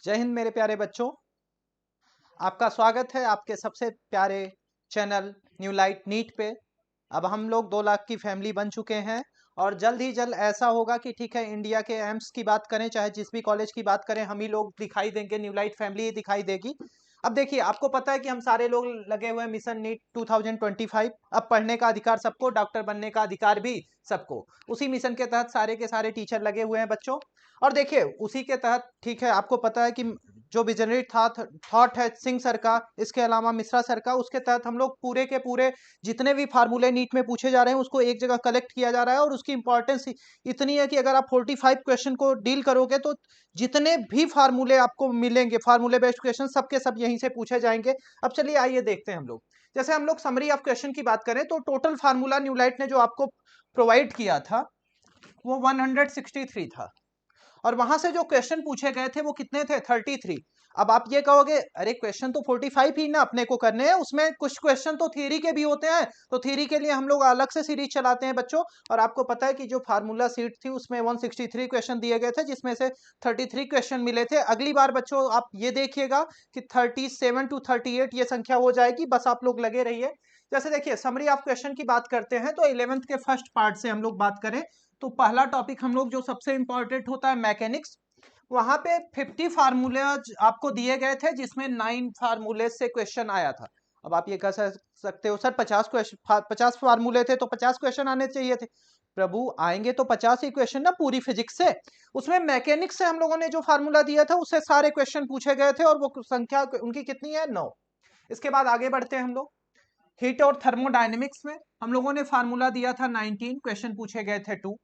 जय हिंद मेरे प्यारे बच्चों। आपका स्वागत है आपके सबसे प्यारे चैनल न्यू लाइट नीट पे। अब हम लोग 2 लाख की फैमिली बन चुके हैं और जल्द ही जल्द ऐसा होगा कि ठीक है, इंडिया के एम्स की बात करें चाहे जिस भी कॉलेज की बात करें, हम ही लोग दिखाई देंगे, न्यू लाइट फैमिली ही दिखाई देगी। अब देखिए, आपको पता है कि हम सारे लोग लगे हुए हैं मिशन नीट 2025। अब पढ़ने का अधिकार सबको, डॉक्टर बनने का अधिकार भी सबको। उसी मिशन के तहत सारे के सारे टीचर लगे हुए हैं बच्चों। और देखिए, उसी के तहत ठीक है, आपको पता है कि जो विजनरी थॉट है सिंह सर का, इसके अलावा मिश्रा सर का, उसके तहत हम लोग पूरे के पूरे जितने भी फार्मूले नीट में पूछे जा रहे हैं उसको एक जगह कलेक्ट किया जा रहा है। और उसकी इंपॉर्टेंस इतनी है कि अगर आप 45 क्वेश्चन को डील करोगे तो जितने भी फार्मूले आपको मिलेंगे, फार्मूले बेस्ड क्वेश्चन सबके सब यहीं से पूछे जाएंगे। अब चलिए आइए देखते हैं हम लोग। जैसे हम लोग समरी ऑफ क्वेश्चन की बात करें तो टोटल फार्मूला न्यू लाइट ने जो आपको प्रोवाइड किया था वो 163 था। और वहां से जो क्वेश्चन पूछे गए थे वो कितने थे? 33। अब आप ये कहोगे, अरे क्वेश्चन तो 45 ही ना अपने को करने हैं, उसमें कुछ क्वेश्चन तो थ्योरी के भी होते हैं, तो थ्योरी के लिए हम लोग अलग से सीरीज चलाते हैं बच्चों। और आपको पता है कि जो फार्मूला सीट थी उसमें 163 क्वेश्चन दिए गए थे, जिसमें से 33 क्वेश्चन मिले थे। अगली बार बच्चों आप ये देखिएगा कि 37 to 38 ये संख्या हो जाएगी, बस आप लोग लगे रहिए। जैसे देखिए, समरी ऑफ क्वेश्चन की बात करते हैं तो 11th के फर्स्ट पार्ट से हम लोग बात करें तो पहला टॉपिक हम लोग जो सबसे इंपॉर्टेंट होता है मैकेनिक्स। वहां पे 50 फार्मूले आपको दिए गए थे, जिसमें 9 फार्मूले से क्वेश्चन आया था। अब आप ये कह सकते हो सर 50 क्वेश्चन, 50 फार्मूले थे तो 50 क्वेश्चन आने चाहिए थे। प्रभु, आएंगे तो 50 ही क्वेश्चन ना पूरी फिजिक्स से। उसमें मैकेनिक्स से हम लोगों ने जो फार्मूला दिया था उससे सारे क्वेश्चन पूछे गए थे, और वो संख्या उनकी कितनी है? 9। इसके बाद आगे बढ़ते हैं हम लोग। हीट और थर्मोडायनेमिक्स में हम लोगों ने फार्मूला दिया था 19, क्वेश्चन पूछे गए थे 2।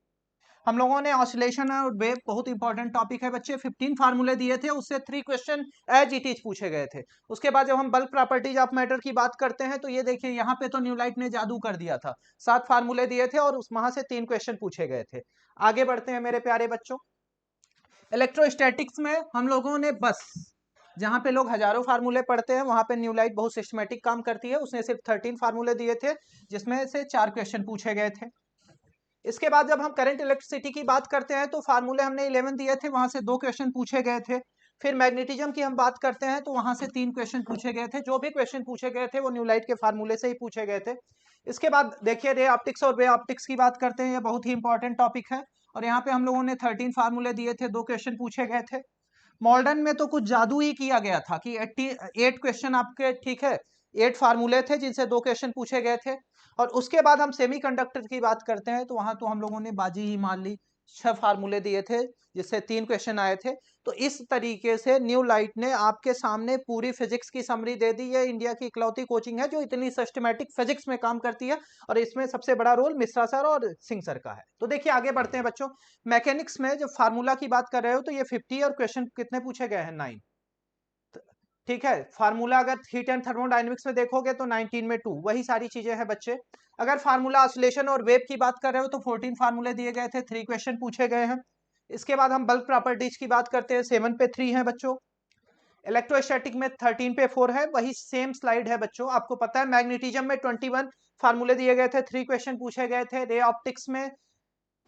हम लोगों ने ऑसिलेशन और वेव, बहुत इंपॉर्टेंट टॉपिक है बच्चे, 15 फार्मूले दिए थे, उससे 3 क्वेश्चन एज इट इज पूछे गए थे। उसके बाद जब हम बल्क प्रॉपर्टीज ऑफ मैटर की बात करते हैं तो ये देखिए, यहाँ पे तो न्यू लाइट ने जादू कर दिया था। 7 फार्मूले दिए थे और उस वहां से 3 क्वेश्चन पूछे गए थे। आगे बढ़ते हैं मेरे प्यारे बच्चों। इलेक्ट्रोस्टैटिक्स में हम लोगों ने बस, जहां पे लोग हजारों फार्मूले पढ़ते हैं वहां पे न्यू लाइट बहुत सिस्टमेटिक काम करती है। उसने सिर्फ 13 फार्मूले दिए थे, जिसमें से 4 क्वेश्चन पूछे गए थे। इसके बाद जब हम करंट इलेक्ट्रिसिटी की बात करते हैं तो फार्मूले हमने 11 दिए थे, वहां से 2 क्वेश्चन पूछे गए थे। फिर मैग्नेटिज्म की हम बात करते हैं तो वहां से 3 क्वेश्चन पूछे गए थे। जो भी क्वेश्चन पूछे गए थे वो न्यू लाइट के फार्मूले से ही पूछे गए थे। इसके बाद देखिए, रे ऑप्टिक्स और वे ऑप्टिक्स की बात करते हैं, ये बहुत ही इंपॉर्टेंट टॉपिक है। और यहाँ पे हम लोगों ने 13 फार्मूले दिए थे, 2 क्वेश्चन पूछे गए थे। मॉडर्न में तो कुछ जादू ही किया गया था कि 8 क्वेश्चन आपके, ठीक है, 8 फार्मूले थे जिनसे 2 क्वेश्चन पूछे गए थे। और उसके बाद हम सेमीकंडक्टर की बात करते हैं तो वहां तो हम लोगों ने बाजी ही मान ली, 6 फार्मूले दिए थे जिससे 3 क्वेश्चन आए थे। तो इस तरीके से न्यू लाइट ने आपके सामने पूरी फिजिक्स की समरी दे दी। है इंडिया की इकलौती कोचिंग है जो इतनी सिस्टमैटिक फिजिक्स में काम करती है, और इसमें सबसे बड़ा रोल मिश्रा सर और सिंह सर का है। तो देखिए आगे बढ़ते हैं बच्चों। मैकेनिक्स में जब फार्मूला की बात कर रहे हो तो ये 50 और क्वेश्चन कितने पूछे गए हैं? 9। ठीक है, फार्मूला अगर हीट एंड थर्मोडायनेमिक्स में देखोगे तो 19 में 2, वही सारी चीजें हैं बच्चे। अगर फार्मूला ऑसिलेशन और वेव की बात कर रहे हो तो 14 फार्मूले दिए गए थे, 3 क्वेश्चन पूछे गए हैं। इसके बाद हम बल्क प्रॉपर्टीज की बात करते हैं, 7 पे 3 है बच्चों। इलेक्ट्रोस्टैटिक में 13 पे 4 है, वही सेम स्लाइड है बच्चों। आपको पता है मैग्नेटिज्म में 21 फार्मूले दिए गए थे, 3 क्वेश्चन पूछे गए थे। रे ऑप्टिक्स में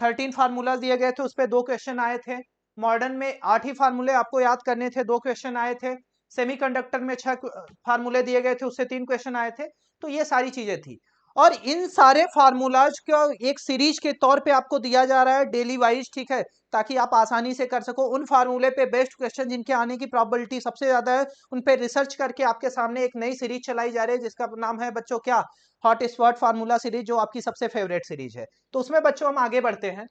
13 फार्मूला दिए गए थे, उस पर 2 क्वेश्चन आए थे। मॉडर्न में 8 ही फार्मूले आपको याद करने थे, 2 क्वेश्चन आए थे। सेमीकंडक्टर में 6 फार्मूले दिए गए थे, उससे 3 क्वेश्चन आए थे। तो ये सारी चीजें थी। और इन सारे फार्मूलाज को एक सीरीज के तौर पे आपको दिया जा रहा है डेली वाइज, ठीक है, ताकि आप आसानी से कर सको। उन फार्मूले पे बेस्ट क्वेश्चन जिनके आने की प्रोबेबिलिटी सबसे ज्यादा है, उन पे रिसर्च करके आपके सामने एक नई सीरीज चलाई जा रही है जिसका नाम है बच्चों क्या? हॉट स्पॉट फार्मूला सीरीज, जो आपकी सबसे फेवरेट सीरीज है। तो उसमें बच्चों हम आगे बढ़ते हैं।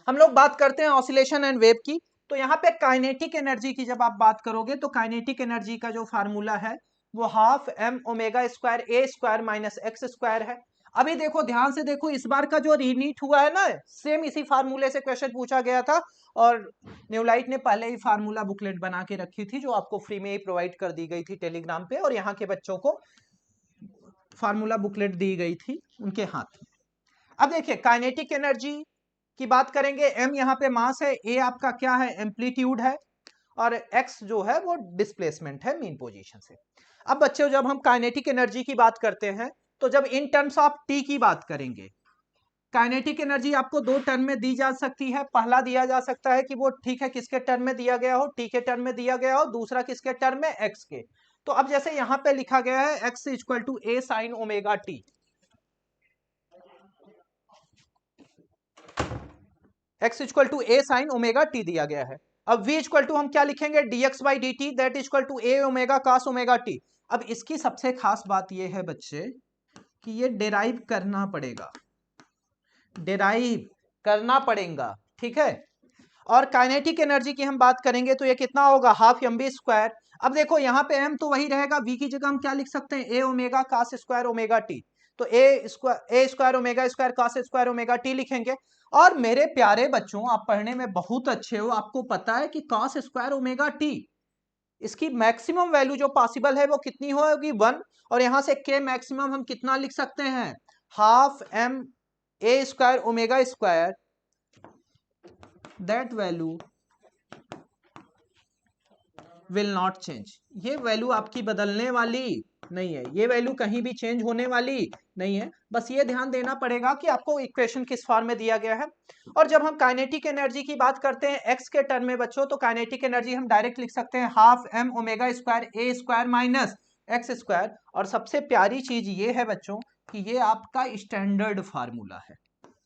हम लोग बात करते हैं ऑसिलेशन एंड वेव की। तो यहाँ पे काइनेटिक एनर्जी की जब आप बात करोगे तो काइनेटिक एनर्जी का जो फार्मूला है वो हाफ एम ओमेगा स्क्वायर ए स्क्वायर माइनस एक्स स्क्वायर है। अभी देखो, ध्यान से देखो, इस बार का जो रीनीट हुआ है ना, सेम इसी फार्मूले से क्वेश्चन पूछा गया था। और न्यूलाइट ने पहले ही फार्मूला बुकलेट बना के रखी थी जो आपको फ्री में ही प्रोवाइड कर दी गई थी टेलीग्राम पे, और यहाँ के बच्चों को फार्मूला बुकलेट दी गई थी उनके हाथ में। अब देखिए, काइनेटिक एनर्जी की बात करेंगे। एम यहाँ पे मास है, ए आपका क्या है? एम्पलीट्यूड है, और एक्स जो है वो डिस्प्लेसमेंट है मीन पोजीशन से। अब बच्चों, जब हम काइनेटिक एनर्जी की बात करते हैं तो जब इन टर्म्स ऑफ टी की बात करेंगे, काइनेटिक एनर्जी आपको दो टर्म में दी जा सकती है। पहला दिया जा सकता है कि वो ठीक है किसके टर्म में दिया गया हो, टी के टर्म में दिया गया हो, दूसरा किसके टर्म में, एक्स के। तो अब जैसे यहां पे लिखा गया है x equal to a sine omega t, x equal to a sine omega t दिया गया है। अब v इक्वल टू हम क्या लिखेंगे, dx by d t that equal to a omega cos omega t. अब इसकी सबसे खास बात यह है बच्चे कि ये डेराइव करना पड़ेगा, डेराइव करना पड़ेगा, ठीक है। और काइनेटिक एनर्जी की हम बात करेंगे तो ये कितना होगा, हाफ एम बी स्क्वायर। अब देखो यहाँ पे एम तो वही रहेगा, v की जगह हम क्या लिख सकते हैं, A omega cos square omega T. तो A square omega square cos square omega T लिखेंगे। और मेरे प्यारे बच्चों, आप पढ़ने में बहुत अच्छे हो, आपको पता है कि कास स्क्वायर ओमेगा टी, इसकी मैक्सिमम वैल्यू जो पॉसिबल है वो कितनी होगी, 1। और यहां से के मैक्सिमम हम कितना लिख सकते हैं, half m a square omega square, that value will not change. ये वैल्यू आपकी बदलने वाली नहीं है, ये वैल्यू कहीं भी चेंज होने वाली नहीं है। बस ये ध्यान देना पड़ेगा कि आपको इक्वेशन किस फॉर्म में दिया गया है। और जब हम काइनेटिक एनर्जी की बात करते हैं एक्स के टर्म में बच्चों, तो काइनेटिक एनर्जी हम डायरेक्ट लिख सकते हैं हाफ एम ओमेगा स्क्वायर ए स्क्वायर माइनस एक्स स्क्वायर। और सबसे प्यारी चीज ये है बच्चों कि ये आपका स्टैंडर्ड फार्मूला है।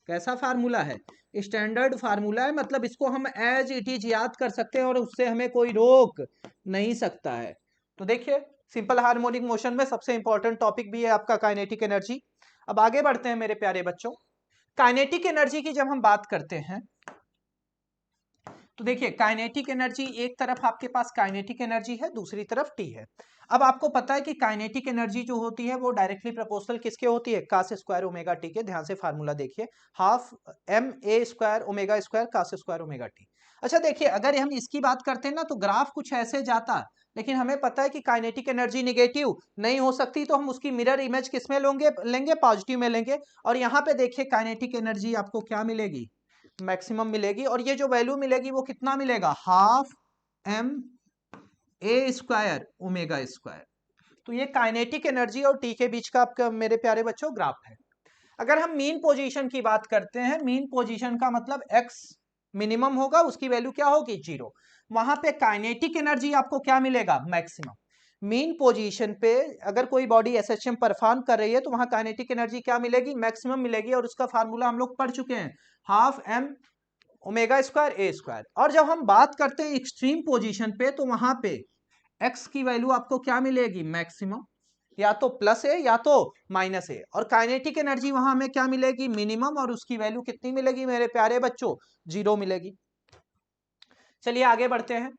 कैसा फार्मूला है, स्टैंडर्ड फार्मूला है, मतलब इसको हम एज इट इज याद कर सकते हैं और उससे हमें कोई रोक नहीं सकता है। तो देखिए सिंपल हार्मोनिक मोशन में सबसे इंपॉर्टेंट टॉपिक भी है आपका काइनेटिक एनर्जी। अब आगे बढ़ते हैं मेरे प्यारे बच्चों। काइनेटिक एनर्जी की जब हम बात करते हैं तो देखिए काइनेटिक एनर्जी, एक तरफ आपके पास काइनेटिक एनर्जी है, दूसरी तरफ टी है। अब आपको पता है कि काइनेटिक एनर्जी जो होती है वो डायरेक्टली प्रोपोर्शनल किसके होती है, कास स्क्वायर ओमेगा टी के। ध्यान से फार्मूला देखिए, half m a square omega square cos square omega t. अच्छा देखिए, अगर हम इसकी बात करते हैं ना तो ग्राफ कुछ ऐसे जाता, लेकिन हमें पता है कि काइनेटिक एनर्जी निगेटिव नहीं हो सकती, तो हम उसकी मिरर इमेज किसमें लेंगे, पॉजिटिव में लेंगे। और यहाँ पे देखिए काइनेटिक एनर्जी आपको क्या मिलेगी, मैक्सिमम मिलेगी। और ये जो वैल्यू मिलेगी वो कितना मिलेगा, half m a square omega square. तो ये काइनेटिक एनर्जी और टी के बीच का आपका मेरे प्यारे बच्चों ग्राफ है। अगर हम मीन पोजीशन की बात करते हैं, मीन पोजीशन का मतलब एक्स मिनिमम होगा, उसकी वैल्यू क्या होगी, 0। वहां पे काइनेटिक एनर्जी आपको क्या मिलेगा, मैक्सिमम। मीन पोजीशन पे अगर कोई बॉडी एसएचएम परफॉर्म कर रही है तो वहां काइनेटिक एनर्जी क्या मिलेगी, मैक्सिमम मिलेगी। और उसका फार्मूला हम लोग पढ़ चुके हैं, हाफ एम ओमेगा स्क्वायर ए स्क्वायर। और जब हम बात करते हैं एक्सट्रीम पोजीशन पे तो वहां पे एक्स की वैल्यू आपको क्या मिलेगी, मैक्सिमम, या तो प्लस ए या तो माइनस ए। और काइनेटिक एनर्जी वहां हमें क्या मिलेगी, मिनिमम, और उसकी वैल्यू कितनी मिलेगी मेरे प्यारे बच्चों, 0 मिलेगी। चलिए आगे बढ़ते हैं।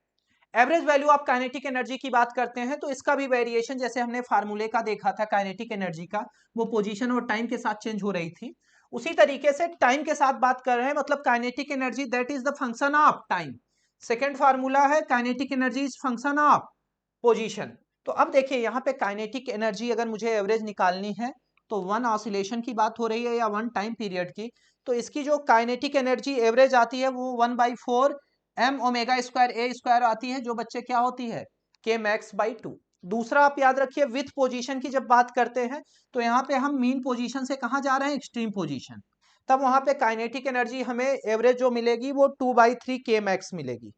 Average value of kinetic energy की बात करते हैं तो इसका भी वेरिएशन जैसे हमने फार्मूले का देखा था काइनेटिक एनर्जी का, वो पोजीशन और टाइम के साथ चेंज हो रही थी, उसी तरीके से टाइम के साथ बात कर रहे हैं, मतलब kinetic energy that is the function of time. Second formula है kinetic energy is function of position. तो अब देखिए यहाँ पे काइनेटिक एनर्जी अगर मुझे एवरेज निकालनी है तो वन ऑसिलेशन की बात हो रही है या वन टाइम पीरियड की, तो इसकी जो काइनेटिक एनर्जी एवरेज आती है वो 1/4 एम ओमेगा स्क्वायर ए स्क्वायर आती है, जो बच्चे क्या होती है, के मैक्स बाई 2। दूसरा आप याद रखिए विथ पोजीशन की जब बात करते हैं तो यहाँ पे हम मीन पोजीशन से कहाँ जा रहे हैं, एक्सट्रीम पोजीशन, तब वहां पे काइनेटिक एनर्जी हमें एवरेज जो मिलेगी वो 2/3 के मैक्स मिलेगी।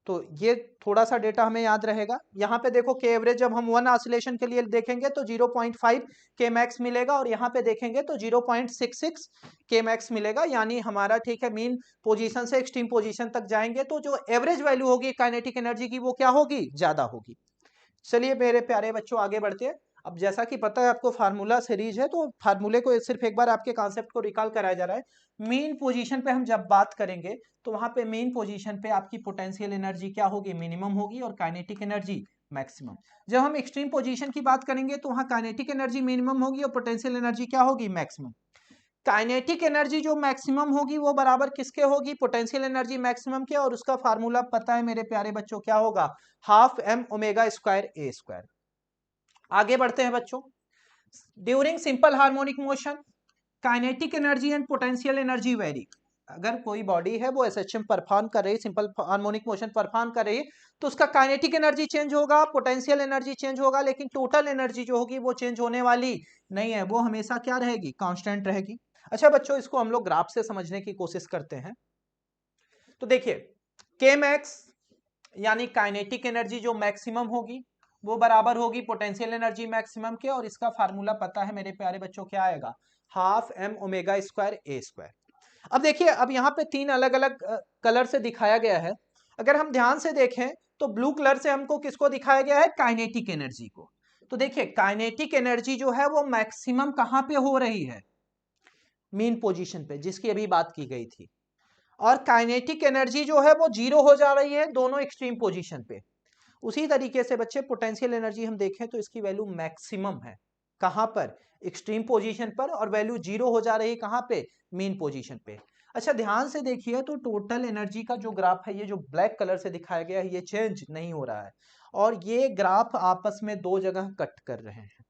तो ये थोड़ा सा डेटा हमें याद रहेगा। यहाँ पे देखो के एवरेज जब हम वन ऑसिलेशन के लिए देखेंगे तो 0.5 के मैक्स मिलेगा, और यहाँ पे देखेंगे तो 0.66 के मैक्स मिलेगा। यानी हमारा ठीक है मीन पोजीशन से एक्सट्रीम पोजीशन तक जाएंगे तो जो एवरेज वैल्यू होगी काइनेटिक एनर्जी की वो क्या होगी, ज्यादा होगी। चलिए मेरे प्यारे बच्चों आगे बढ़ते हैं। अब जैसा कि पता है आपको फार्मूला सीरीज है तो फार्मूले को सिर्फ एक बार आपके कॉन्सेप्ट को रिकॉल कराया जा रहा है। मेन पोजीशन पे हम जब बात करेंगे तो वहां पे मेन पोजीशन पे आपकी पोटेंशियल एनर्जी क्या होगी, मिनिमम होगी, और काइनेटिक एनर्जी मैक्सिमम। जब हम एक्सट्रीम पोजीशन की बात करेंगे तो वहां काइनेटिक एनर्जी मिनिमम होगी और पोटेंशियल एनर्जी क्या होगी, मैक्सिमम। काइनेटिक एनर्जी जो मैक्सिमम होगी वो बराबर किसके होगी, पोटेंशियल एनर्जी मैक्सिमम के, और उसका फार्मूला पता है मेरे प्यारे बच्चों क्या होगा, हाफ एम ओमेगा स्क्वायर ए स्क्वायर। आगे बढ़ते हैं बच्चों। During simple harmonic motion kinetic energy and potential energy very. अगर कोई बॉडी है वो एसएचएम परफॉर्म कर रही है, सिंपल हार्मोनिक मोशन परफॉर्म कर रही है, तो उसका काइनेटिक एनर्जी चेंज होगा, पोटेंशियल एनर्जी चेंज होगा, लेकिन टोटल एनर्जी जो होगी वो चेंज होने वाली नहीं है, वो हमेशा क्या रहेगी, कांस्टेंट रहेगी। अच्छा बच्चों, इसको हम लोग ग्राफ से समझने की कोशिश करते हैं। तो देखिए, के मैक्स यानी काइनेटिक एनर्जी जो मैक्सिमम होगी वो बराबर होगी पोटेंशियल एनर्जी मैक्सिमम के, और इसका फार्मूला पता है मेरे प्यारे बच्चों, क्या आएगा? हाफ एम ओमेगा स्क्वायर ए स्क्वायर। अब देखिए, अब यहाँ पे तीन अलग अलग कलर से दिखाया गया है। अगर हम ध्यान से देखें तो ब्लू कलर से हमको किसको दिखाया गया है? काइनेटिक एनर्जी को। तो देखिए, काइनेटिक एनर्जी जो है वो मैक्सिमम कहाँ पे हो रही है? मीन पोजीशन पे, जिसकी अभी बात की गई थी। और काइनेटिक एनर्जी जो है वो जीरो हो जा रही है दोनों एक्सट्रीम पोजीशन पे। उसी तरीके से बच्चे पोटेंशियल एनर्जी हम देखें तो इसकी वैल्यू मैक्सिमम है। कहां पर? एक्सट्रीम पोजीशन पर, और वैल्यू जीरो हो जा रही है कहां पे? मीन पोजीशन पे। अच्छा ध्यान से देखिए तो टोटल एनर्जी का जो ग्राफ है, ये जो ब्लैक कलर से दिखाया गया है, ये चेंज नहीं हो रहा है, और ये ग्राफ आपस में दो जगह कट कर रहे हैं।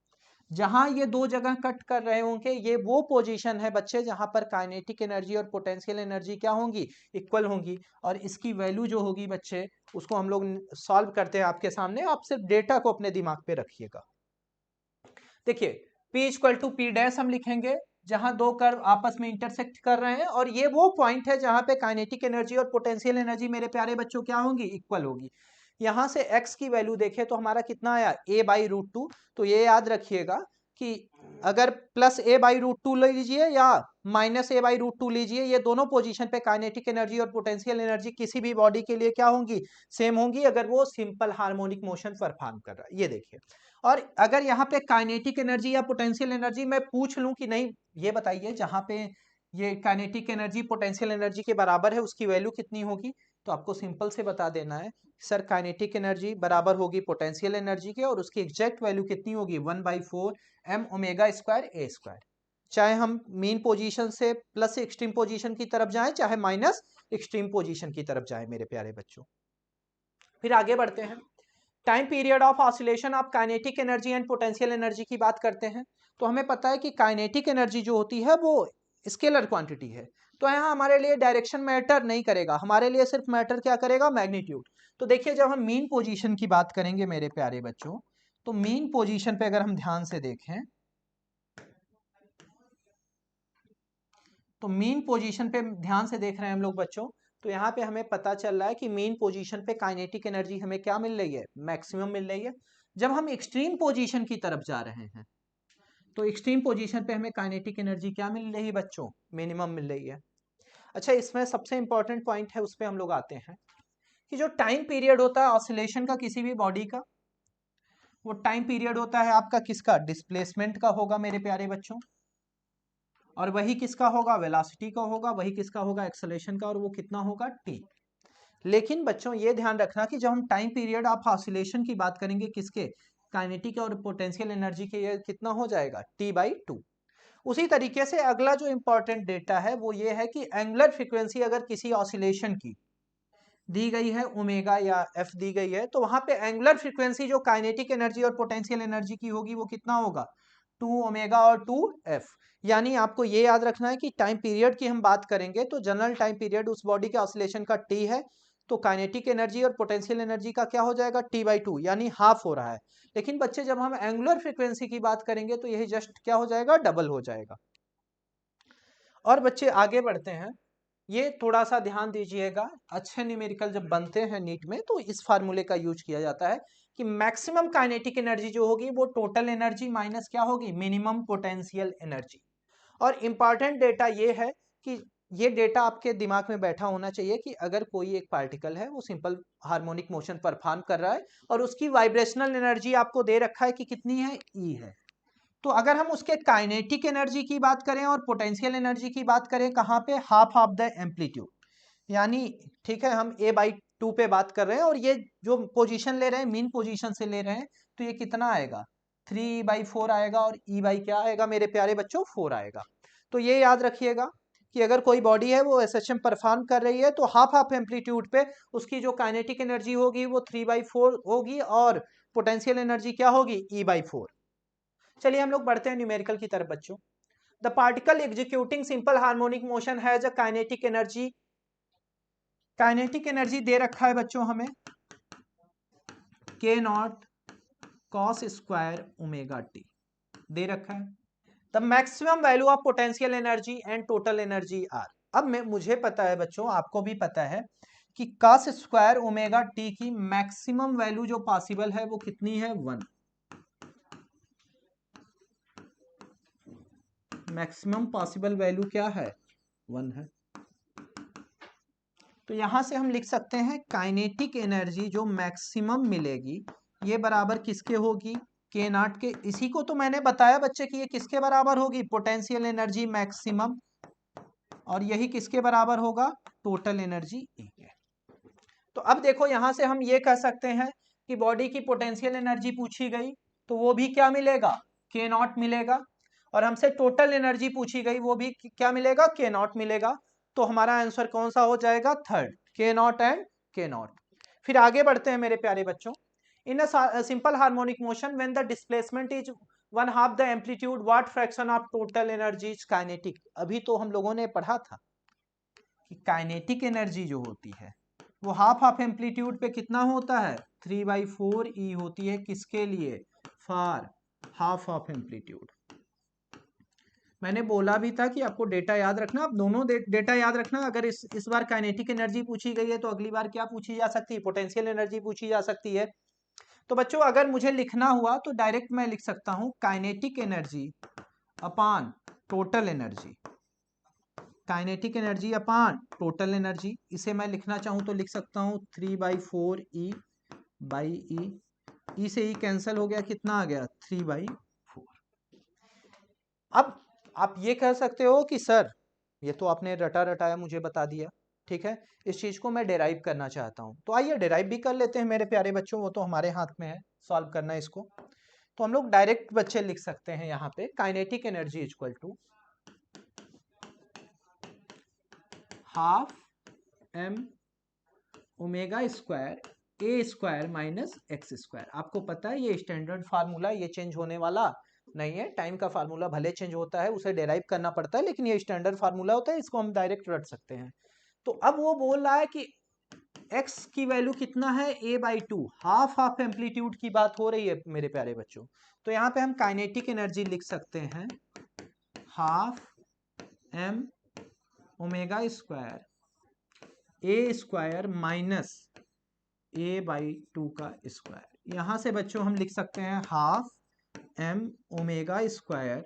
जहां ये दो जगह कट कर रहे होंगे, ये वो पोजीशन है बच्चे जहां पर काइनेटिक एनर्जी और पोटेंशियल एनर्जी क्या होंगी? इक्वल होंगी। और इसकी वैल्यू जो होगी बच्चे, उसको हम लोग सॉल्व करते हैं आपके सामने। आप सिर्फ डेटा को अपने दिमाग पे रखिएगा। देखिए, P equal to p dash हम लिखेंगे जहां दो कर्व आपस में इंटरसेक्ट कर रहे हैं, और ये वो पॉइंट है जहां पे काइनेटिक एनर्जी और पोटेंशियल एनर्जी मेरे प्यारे बच्चों क्या होंगी? इक्वल होगी। यहां से x की वैल्यू देखें तो हमारा कितना आया? a/√2। तो ये याद रखिएगा कि अगर प्लस a/√2 ले लीजिए या माइनस a/√2 लीजिए, ये दोनों पोजीशन पे काइनेटिक एनर्जी और पोटेंशियल एनर्जी किसी भी बॉडी के लिए क्या होंगी? सेम होंगी, अगर वो सिंपल हार्मोनिक मोशन परफॉर्म कर रहा है। ये देखिए, और अगर यहाँ पे काइनेटिक एनर्जी या पोटेंशियल एनर्जी मैं पूछ लूं कि नहीं, ये बताइए जहां पे ये काइनेटिक एनर्जी पोटेंशियल एनर्जी के बराबर है उसकी वैल्यू कितनी होगी? तो आपको सिंपल से बता देना है, सर काइनेटिक एनर्जी बराबर होगी पोटेंशियल एनर्जी के, और उसकी एग्जैक्ट वैल्यू कितनी होगी? 1/4 एम ओमेगा स्क्वायर ए स्क्वायर। चाहे हम मीन पोजीशन से प्लस एक्सट्रीम पोजीशन की तरफ जाएं, चाहे माइनस एक्सट्रीम पोजीशन की तरफ जाएं मेरे प्यारे बच्चों। फिर आगे बढ़ते हैं। Time period of oscillation of kinetic energy and potential energy की बात करते हैं। तो हमें पता है कि काइनेटिक एनर्जी जो होती है वो स्केलर क्वांटिटी है, तो यहाँ हमारे लिए डायरेक्शन मैटर नहीं करेगा, हमारे लिए सिर्फ मैटर क्या करेगा? मैग्नीट्यूड। तो देखिए, जब हम मीन पोजीशन की बात करेंगे मेरे प्यारे बच्चों, तो मीन पोजीशन पे अगर हम ध्यान से देखें तो मीन पोजीशन पे ध्यान से देख रहे हैं हम लोग बच्चों, तो यहाँ पे हमें पता चल रहा है कि मीन पोजीशन पे काइनेटिक एनर्जी हमें क्या मिल रही है? मैक्सिमम मिल रही है। जब हम एक्सट्रीम पोजीशन की तरफ जा रहे हैं तो एक्सट्रीम पोजीशन पे हमें काइनेटिक एनर्जी क्या मिल रही है बच्चों? मिनिमम मिल रही है। अच्छा, इसमें सबसे इंपॉर्टेंट पॉइंट है, उस पर हम लोग आते हैं कि जो टाइम पीरियड होता है ऑसिलेशन का किसी भी बॉडी का, वो टाइम पीरियड होता है आपका किसका? डिस्प्लेसमेंट का होगा मेरे प्यारे बच्चों। और वही किसका होगा? वेलोसिटी का होगा। वही किसका होगा? एक्सेलरेशन का। और वो कितना होगा? टी। लेकिन बच्चों ये ध्यान रखना कि जब हम टाइम पीरियड ऑफ ऑसिलेशन की बात करेंगे किसके? काइनेटिक और पोटेंशियल एनर्जी के, ये कितना हो जाएगा? T/2। उसी तरीके से अगला जो इंपॉर्टेंट डेटा है वो ये है कि एंगुलर फ्रीक्वेंसी अगर किसी ऑसिलेशन की दी गई है ओमेगा या एफ दी गई है, तो वहां पे एंगुलर फ्रीक्वेंसी जो काइनेटिक एनर्जी और पोटेंशियल एनर्जी की होगी वो कितना होगा? 2 ओमेगा और 2 एफ। यानी आपको ये याद रखना है कि टाइम पीरियड की हम बात करेंगे तो जनरल टाइम पीरियड उस बॉडी के ऑसिलेशन का टी है, तो काइनेटिक एनर्जी और पोटेंशियल एनर्जी का क्या हो जाएगा? T/2, यानी हाफ हो रहा है। लेकिन बच्चे जब हम एंगुलर फ्रीक्वेंसी की बात करेंगे तो यही जस्ट क्या हो जाएगा? डबल हो जाएगा। और बच्चे आगे बढ़ते हैं, ये थोड़ा सा ध्यान दीजिएगा, अच्छे न्यूमेरिकल जब बनते हैं नीट में तो इस फार्मूले का यूज किया जाता है कि मैक्सिमम काइनेटिक एनर्जी जो होगी वो टोटल एनर्जी माइनस क्या होगी? Minimum potential energy. और इंपॉर्टेंट डेटा ये है कि ये डेटा आपके दिमाग में बैठा होना चाहिए कि अगर कोई एक पार्टिकल है वो सिंपल हार्मोनिक मोशन परफॉर्म कर रहा है और उसकी वाइब्रेशनल एनर्जी आपको दे रखा है कि कितनी है? ई है। तो अगर हम उसके काइनेटिक एनर्जी की बात करें और पोटेंशियल एनर्जी की बात करें, कहाँ पे? Half of the amplitude. यानी ठीक है, हम A/2 पे बात कर रहे हैं और ये जो पोजीशन ले रहे हैं मीन पोजीशन से ले रहे हैं, तो ये कितना आएगा? 3/4 आएगा, और E बाई क्या आएगा मेरे प्यारे बच्चों? 4 आएगा। तो ये याद रखिएगा कि अगर कोई बॉडी है वो SHM परफॉर्म कर रही है तो हाफ ऑफ एम्पलीट्यूड पे उसकी जो काइनेटिक एनर्जी होगी वो 3/4 होगी, और पोटेंशियल एनर्जी क्या होगी? E/4। चलिए हम लोग बढ़ते हैं न्यूमेरिकल की तरफ बच्चों। The particle executing simple harmonic motion has a kinetic energy. Kinetic energy दे रखा है बच्चों हमें K0 cos square omega T दे रखा है। The maximum value of potential energy and total energy are. अब मुझे पता है बच्चों, आपको भी पता है कि cos स्क्वायर ओमेगा टी की मैक्सिमम वैल्यू जो पॉसिबल है वो कितनी है, 1। मैक्सिमम पॉसिबल वैल्यू क्या है, 1 है। तो यहां से हम लिख सकते हैं काइनेटिक एनर्जी जो मैक्सिमम मिलेगी ये बराबर किसके होगी, के नॉट के। इसी को तो मैंने बताया बच्चे कि ये किसके बराबर होगी, पोटेंशियल एनर्जी मैक्सिमम, और यही किसके बराबर होगा, टोटल एनर्जी E के। तो अब देखो यहां से हम ये कह सकते हैं कि बॉडी की पोटेंशियल एनर्जी पूछी गई तो वो भी क्या मिलेगा, के नॉट मिलेगा, और हमसे टोटल एनर्जी पूछी गई वो भी क्या मिलेगा, के नॉट मिलेगा। तो हमारा आंसर कौन सा हो जाएगा, थर्ड, के नॉट एंड के नॉट। फिर आगे बढ़ते हैं मेरे प्यारे बच्चों। In a simple harmonic motion when the displacement is 1/2 the amplitude what fraction of total energy is kinetic. अभी तो हम लोगों ने पढ़ा था कि काइनेटिक एनर्जी जो होती है वो हाफ एम्पलीट्यूड पे कितना होता है, 3/4 होती है, किसके लिए, फॉर हाफ ऑफ एम्पलीट्यूड। मैंने बोला भी था कि आपको डेटा याद रखना, आप दोनों डेटा याद रखना। अगर इस बार काइनेटिक एनर्जी पूछी गई है तो अगली बार क्या पूछी जा सकती है, पोटेंशियल एनर्जी पूछी जा सकती है। तो बच्चों अगर मुझे लिखना हुआ तो डायरेक्ट मैं लिख सकता हूं kinetic energy upon total energy, kinetic energy upon total energy. इसे मैं लिखना चाहूं तो लिख सकता हूं 3/4 ई से ई कैंसिल हो गया, कितना आ गया, 3/4। अब आप ये कह सकते हो कि सर ये तो आपने रटा रटाया मुझे बता दिया, ठीक है, इस चीज को मैं डेराइव करना चाहता हूं, तो आइए डेराइव भी कर लेते हैं मेरे प्यारे बच्चों, वो तो हमारे हाथ में है सॉल्व करना इसको। तो हम लोग डायरेक्ट बच्चे लिख सकते हैं यहाँ पे kinetic energy equal to half M omega square A square minus x square. आपको पता है ये स्टैंडर्ड फार्मूला, ये चेंज होने वाला नहीं है। टाइम का फार्मूला भले चेंज होता है, उसे डेराइव करना पड़ता है, लेकिन ये स्टैंडर्ड फार्मूला होता है, इसको हम डायरेक्ट रट सकते हैं। तो अब वो बोल रहा है कि x की वैल्यू कितना है, a/2, हाफ ऑफ एम्पलीट्यूड की बात हो रही है मेरे प्यारे बच्चों। तो यहाँ पे हम काइनेटिक एनर्जी लिख सकते हैं हाफ एम ओमेगा स्क्वायर ए स्क्वायर माइनस a/2 का स्क्वायर। यहां से बच्चों हम लिख सकते हैं half M omega square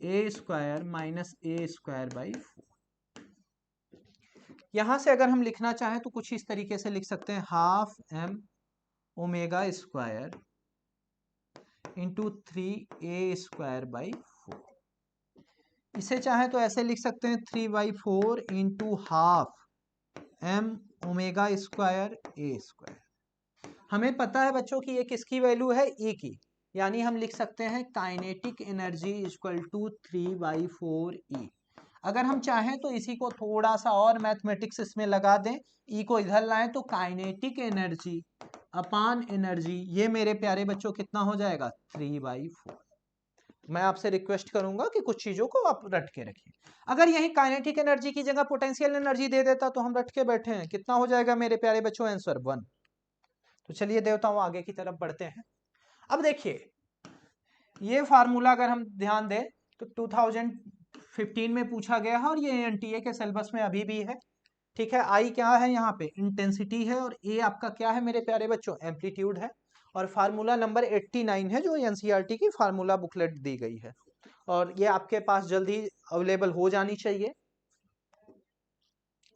A square minus a square by 4। यहां से अगर हम लिखना चाहें तो कुछ इस तरीके से लिख सकते हैं half M omega square into 3 A square by 4। इसे चाहे तो ऐसे लिख सकते हैं 3/4 into half M omega square ए स्क्वायर। हमें पता है बच्चों कि ये किसकी वैल्यू है, ई की, यानी हम लिख सकते हैं काइनेटिक एनर्जी इक्वल टू 3/4 ई। अगर हम चाहें तो इसी को थोड़ा सा और मैथमेटिक्स इसमें लगा दें, ई को इधर लाएं तो काइनेटिक एनर्जी अपान एनर्जी, ये मेरे प्यारे बच्चों कितना हो जाएगा, 3/4। मैं आपसे रिक्वेस्ट करूंगा कि कुछ चीजों को आप रट के रखिए। अगर यही काइनेटिक एनर्जी की जगह पोटेंशियल एनर्जी दे देता तो हम रट के बैठे हैं, कितना हो जाएगा मेरे प्यारे बच्चों, आंसर 1। तो चलिए देवताओं आगे की तरफ बढ़ते हैं। अब देखिए ये फार्मूला अगर हम ध्यान दें तो 2015 में पूछा गया है और ये एनटीए के सिलेबस में अभी भी है, ठीक है। आई क्या है यहाँ पे, इंटेंसिटी है, और ए आपका क्या है मेरे प्यारे बच्चों, एम्पलीट्यूड है, और फार्मूला नंबर 89 है जो एनसीईआरटी की फार्मूला बुकलेट दी गई है, और ये आपके पास जल्दी अवेलेबल हो जानी चाहिए।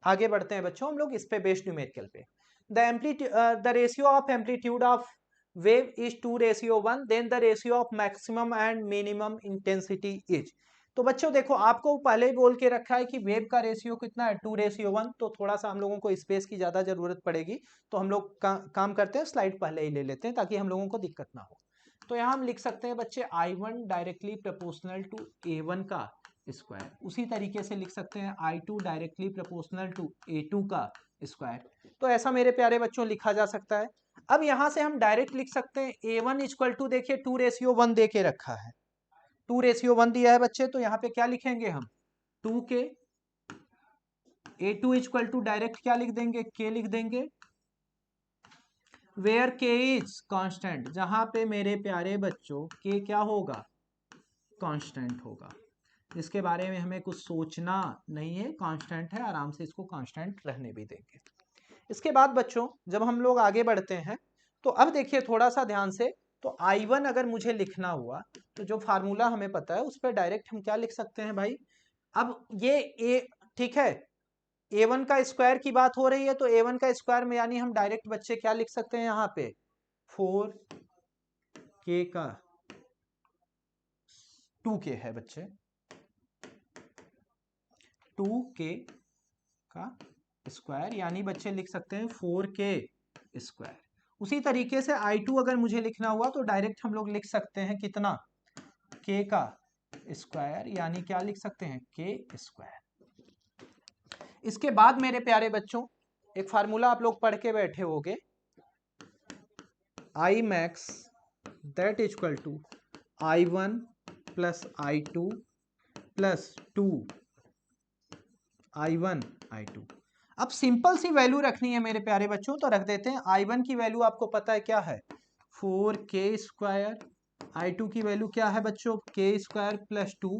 आगे बढ़ते हैं बच्चों हम लोग इस पे बेस्ड न्यूमेरिकल पे। The ratio of amplitude of wave is 2:1, then the ratio of maximum and minimum intensity is। तो बच्चों देखो आपको पहले ही बोल के रखा है कि वेव का रेशियो कितना है, 2:1। तो थोड़ा सा हम लोगों को स्पेस की ज्यादा जरूरत पड़ेगी, तो हम लोग काम करते हैं, स्लाइड पहले ही ले लेते हैं ताकि हम लोगों को दिक्कत ना हो। तो यहाँ हम लिख सकते हैं बच्चे I1 directly proportional to A1 का स्क्वायर, उसी तरीके से लिख सकते हैं I2 directly proportional to A2 का स्क्वायर। तो ऐसा मेरे प्यारे बच्चों लिखा जा सकता है। अब यहां से हम डायरेक्ट लिख सकते हैं A1 इक्वल टू, देखिए 2:1 दे के रखा है, 2:1 दिया है बच्चे, तो यहाँ पे क्या लिखेंगे हम 2 के। A2 इक्वल टू डायरेक्ट क्या लिख देंगे, K लिख देंगे, वेयर K इज कांस्टेंट, जहां पे मेरे प्यारे बच्चों K क्या होगा, कांस्टेंट होगा। इसके बारे में हमें कुछ सोचना नहीं है, कांस्टेंट है, आराम से इसको कांस्टेंट रहने भी देंगे। इसके बाद बच्चों जब हम लोग आगे बढ़ते हैं तो अब देखिए थोड़ा सा ध्यान से, तो I1 अगर मुझे लिखना हुआ तो जो फार्मूला हमें पता है उस पर डायरेक्ट हम क्या लिख सकते हैं भाई। अब ये ए, ठीक है, A1 का स्क्वायर की बात हो रही है तो A1 का स्क्वायर में यानी हम डायरेक्ट बच्चे क्या लिख सकते हैं यहाँ पे 4k का 2k है बच्चे, 2k का स्क्वायर यानी बच्चे लिख सकते हैं 4k स्क्वायर। उसी तरीके से I2 अगर मुझे लिखना हुआ तो डायरेक्ट हम लोग लिख सकते हैं कितना k का स्क्वायर यानी क्या लिख सकते हैं k स्क्वायर। इसके बाद मेरे प्यारे बच्चों एक फार्मूला आप लोग पढ़ के बैठे होगे, I max that is equal to I1 plus I2 plus 2 I1 I2। अब सिंपल सी वैल्यू रखनी है मेरे प्यारे बच्चों, तो रख देते हैं। I1 की वैल्यू आपको पता है क्या है 4k स्क्वायर, I2 की वैल्यू क्या है बच्चों k स्क्वायर प्लस 2।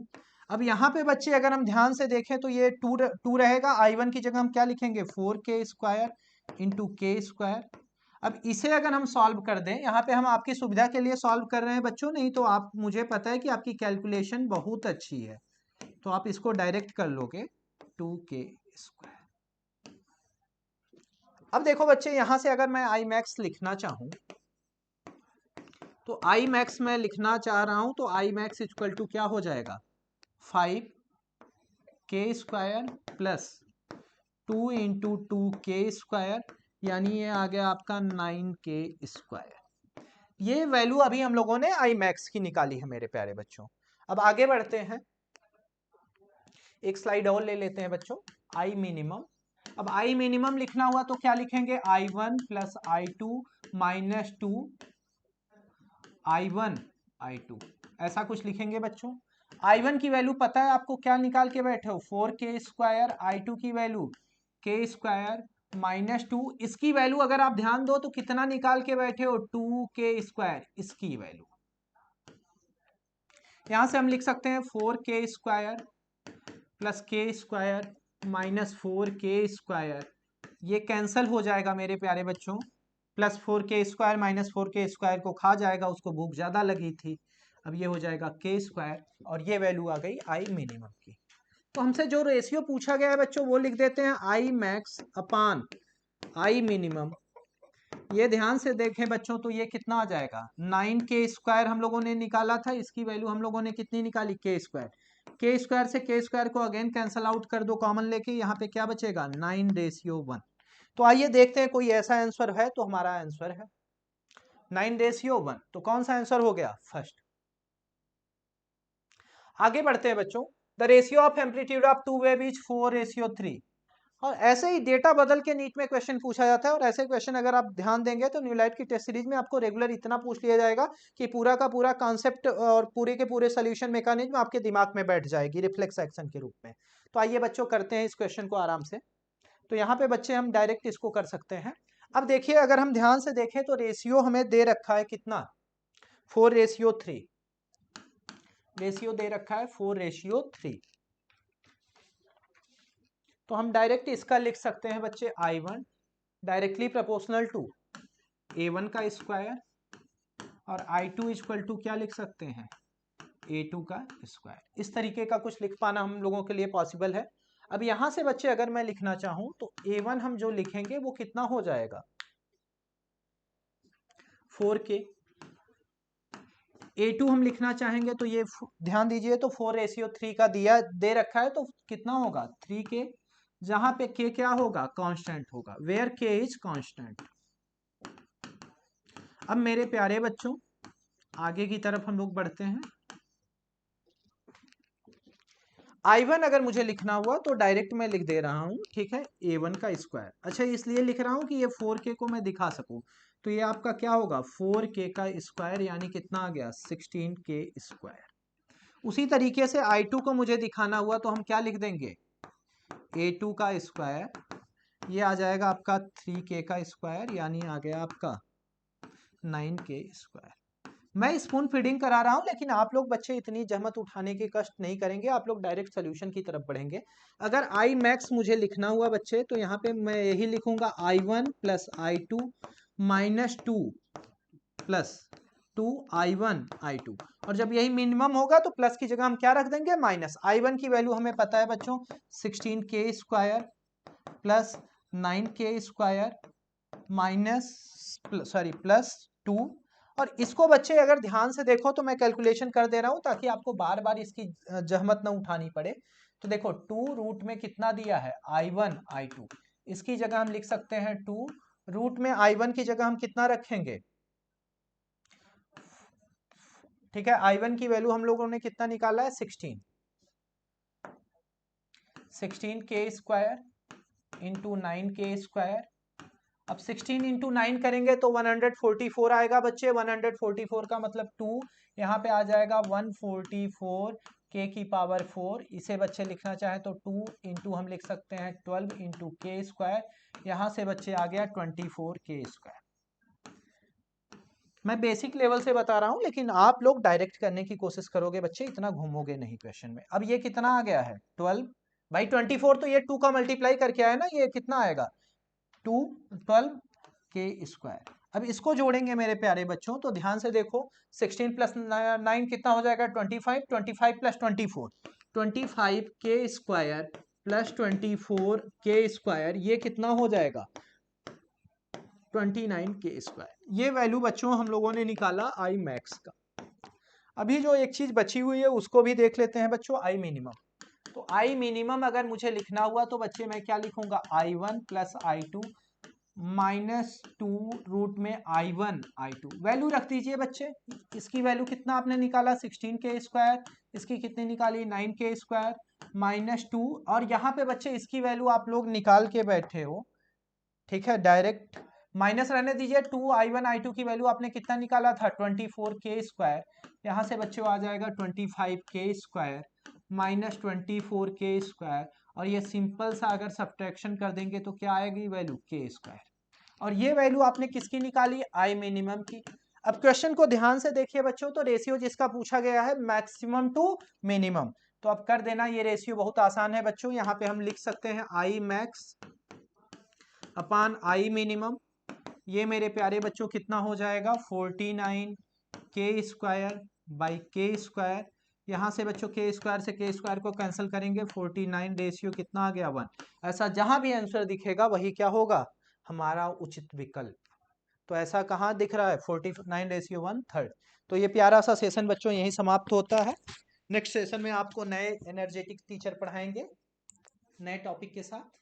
अब यहाँ पे बच्चे अगर हम ध्यान से देखें तो ये 2 रहेगा, I1 की जगह हम क्या लिखेंगे 4k square into k square. अब इसे अगर हम सॉल्व कर दें, यहाँ पे हम आपकी सुविधा के लिए सॉल्व कर रहे हैं बच्चों, नहीं तो आप, मुझे पता है कि आपकी कैलकुलेशन बहुत अच्छी है तो आप इसको डायरेक्ट कर लोगे 2k स्क्वायर। अब देखो बच्चे यहां से अगर मैं आई मैक्स लिखना चाहूं तो आई मैक्स मैं लिखना चाह रहा हूं तो आई मैक्स इक्वल टू क्या हो जाएगा 5k square plus 2 into 2k square यानी ये आ गया आपका 9k स्क्वायर। ये वैल्यू अभी हम लोगों ने आई मैक्स की निकाली है मेरे प्यारे बच्चों। अब आगे बढ़ते हैं, एक स्लाइड और ले लेते हैं बच्चों, आई मिनिमम। अब आई मिनिमम लिखना हुआ तो क्या लिखेंगे I1 plus I2 minus 2 I1 I2, ऐसा कुछ लिखेंगे बच्चों। I1 की वैल्यू पता है आपको, क्या निकाल के बैठे हो 4k स्क्वायर, I2 की वैल्यू k स्क्वायर माइनस 2, इसकी वैल्यू अगर आप ध्यान दो तो कितना निकाल के बैठे हो 2k स्क्वायर, इसकी वैल्यू यहां से हम लिख सकते हैं 4k square plus k square minus 4k square, ये कैंसल हो जाएगा मेरे प्यारे बच्चों, plus 4k square minus 4k square को खा जाएगा, उसको भूख ज्यादा लगी थी। अब ये हो जाएगा k स्क्वायर और ये वैल्यू आ गई आई मिनिमम की। तो हमसे जो रेशियो पूछा गया है बच्चों वो लिख देते हैं I max upon I minimum. ये ध्यान से देखें बच्चों तो ये कितना आ जाएगा 9k स्क्वायर हम लोगों ने निकाला था, इसकी वैल्यू हम लोगों ने कितनी निकाली k स्क्वायर, k स्क्वायर से k स्क्वायर को अगेन कैंसल आउट कर दो कॉमन लेके, यहाँ पे क्या बचेगा 9:1। तो आइए देखते हैं कोई ऐसा आंसर है, तो हमारा आंसर है 9:1। तो कौन सा आंसर हो गया फर्स्ट। आगे बढ़ते हैं बच्चों, the ratio of amplitude of two wave is 4:3। और ऐसे ही डेटा बदल के नीट में क्वेश्चन पूछा जाता है, और ऐसे क्वेश्चन अगर आप ध्यान देंगे तो न्यूलाइट की टेस्ट सीरीज में आपको रेगुलर इतना पूछ लिया जाएगा कि पूरा का पूरा कॉन्सेप्ट और पूरे के पूरे सोल्यूशन मैकेनिज्म आपके दिमाग में बैठ जाएगी रिफ्लेक्स एक्शन के रूप में। तो आइए बच्चों करते हैं इस क्वेश्चन को आराम से। तो यहाँ पे बच्चे हम डायरेक्ट इसको कर सकते हैं। अब देखिए अगर हम ध्यान से देखें तो रेशियो हमें दे रखा है कितना 4:3, रेशियो दे रखा है 4:3। तो हम डायरेक्ट इसका लिख सकते हैं बच्चे I1 directly proportional to A1 का स्क्वायर और I2 इक्वल टू क्या लिख सकते हैं A2 का स्क्वायर। इस तरीके का कुछ लिख पाना हम लोगों के लिए पॉसिबल है। अब यहां से बच्चे अगर मैं लिखना चाहूं तो A1 हम जो लिखेंगे वो कितना हो जाएगा 4k, A2 हम लिखना चाहेंगे तो ये ध्यान दीजिए तो 4:3 का दिया दे रखा है तो कितना होगा 3k, जहां पे k क्या होगा कांस्टेंट होगा, वेयर k इज कांस्टेंट। अब मेरे प्यारे बच्चों आगे की तरफ हम लोग बढ़ते हैं। I1 अगर मुझे लिखना हुआ तो डायरेक्ट मैं लिख दे रहा हूं, ठीक है A1 का स्क्वायर। अच्छा इसलिए लिख रहा हूं कि ये 4k को मैं दिखा सकूं, तो ये आपका क्या होगा 4k का स्क्वायर यानी कितना आ गया 16k स्क्वायर। उसी तरीके से I2 को मुझे दिखाना हुआ तो हम क्या लिख देंगे A2 का स्क्वायर, ये आ जाएगा आपका 3k का स्क्वायर यानी आ गया आपका 9k स्क्वायर। मैं स्पून फीडिंग करा रहा हूं, लेकिन आप लोग बच्चे इतनी जहमत उठाने के कष्ट नहीं करेंगे, आप लोग डायरेक्ट सोल्यूशन की तरफ बढ़ेंगे। अगर आई मैक्स मुझे लिखना हुआ बच्चे, तो यहाँ पे मैं यही लिखूंगा I1 plus I2 minus 2 plus 2I1 I2। और जब यही मिनिमम होगा तो प्लस की जगह हम क्या रख देंगे, माइनस। I1 की वैल्यू हमें पता है बच्चों 16k square plus 9k square minus plus 2। और इसको बच्चे अगर ध्यान से देखो तो मैं कैलकुलेशन कर दे रहा हूं ताकि आपको बार बार इसकी जहमत ना उठानी पड़े। तो देखो 2 रूट में कितना दिया है, I1 I2। इसकी जगह हम लिख सकते हैं 2, रूट में I1 की जगह हम कितना रखेंगे, ठीक है, I1 की वैल्यू हम लोगों ने कितना निकाला है, 16k square into 9k square. अब 16 इंटू 9 करेंगे तो 144 आएगा बच्चे। 144 का मतलब 2, यहाँ पे आ जाएगा 144 k की पावर 4। इसे बच्चे लिखना चाहे तो 2 इंटू हम लिख सकते हैं 12 इंटू के स्क्वायर। यहाँ से बच्चे आ गया 24 के स्क्वायर। मैं बेसिक लेवल से बता रहा हूँ, लेकिन आप लोग डायरेक्ट करने की कोशिश करोगे बच्चे, इतना घूमोगे नहीं क्वेश्चन में। अब ये कितना आ गया है, 12 बाई 24। तो ये 2 का मल्टीप्लाई करके आया ना, ये कितना आएगा 12 के स्क्वायर। अब इसको जोड़ेंगे मेरे प्यारे बच्चों, तो ध्यान से देखो 16 प्लस 9 कितना हो जाएगा, 25। 25 प्लस 24, 25 के स्क्वायर प्लस 24 के स्क्वायर, ये कितना हो जाएगा 29 के स्क्वायर। ये वैल्यू बच्चों हम लोगों ने निकाला आई मैक्स का। अभी जो एक चीज बची हुई है उसको भी देख लेते हैं बच्चों, आई मिनिमम। तो आई मिनिमम अगर मुझे लिखना हुआ तो बच्चे मैं क्या लिखूंगा, I1 plus I2 minus 2 root में I1 I2। वैल्यू रख दीजिए बच्चे। इसकी वैल्यू कितना आपने निकाला, 16 के स्क्वायर। इसकी कितनी निकाली, 9 के स्क्वायर माइनस 2। और यहाँ पे बच्चे इसकी वैल्यू आप लोग निकाल के बैठे हो, ठीक है, डायरेक्ट माइनस रहने दीजिए। 2I1 I2 की वैल्यू आपने कितना निकाला था, 24 के स्क्वायर। यहाँ से बच्चों आ जाएगा 25 के स्क्वायर माइनस 24 के स्क्वायर। और ये सिंपल सा अगर सब्ट्रैक्शन कर देंगे तो क्या आएगी वैल्यू, के स्क्वायर। और ये वैल्यू आपने किसकी निकाली, आई मिनिमम की। अब क्वेश्चन को ध्यान से देखिए बच्चों, तो रेशियो जिसका पूछा गया है मैक्सिमम टू मिनिमम, तो अब कर देना। ये रेशियो बहुत आसान है बच्चों, यहाँ पे हम लिख सकते हैं I max upon I minimum. ये मेरे प्यारे बच्चों कितना हो जाएगा, 49 के स्क्वायर बाई के स्क्वायर। यहाँ से बच्चों के स्क्वायर से के स्क्वायर को कैंसिल करेंगे, 49 रेशियो कितना आ गया, 1। ऐसा जहां भी आंसर दिखेगा वही क्या होगा, हमारा उचित विकल्प। तो ऐसा कहाँ दिख रहा है, 49 रेशियो 1/3। तो ये प्यारा सा सेशन बच्चों यही समाप्त होता है। नेक्स्ट सेशन में आपको नए एनर्जेटिक टीचर पढ़ाएंगे नए टॉपिक के साथ।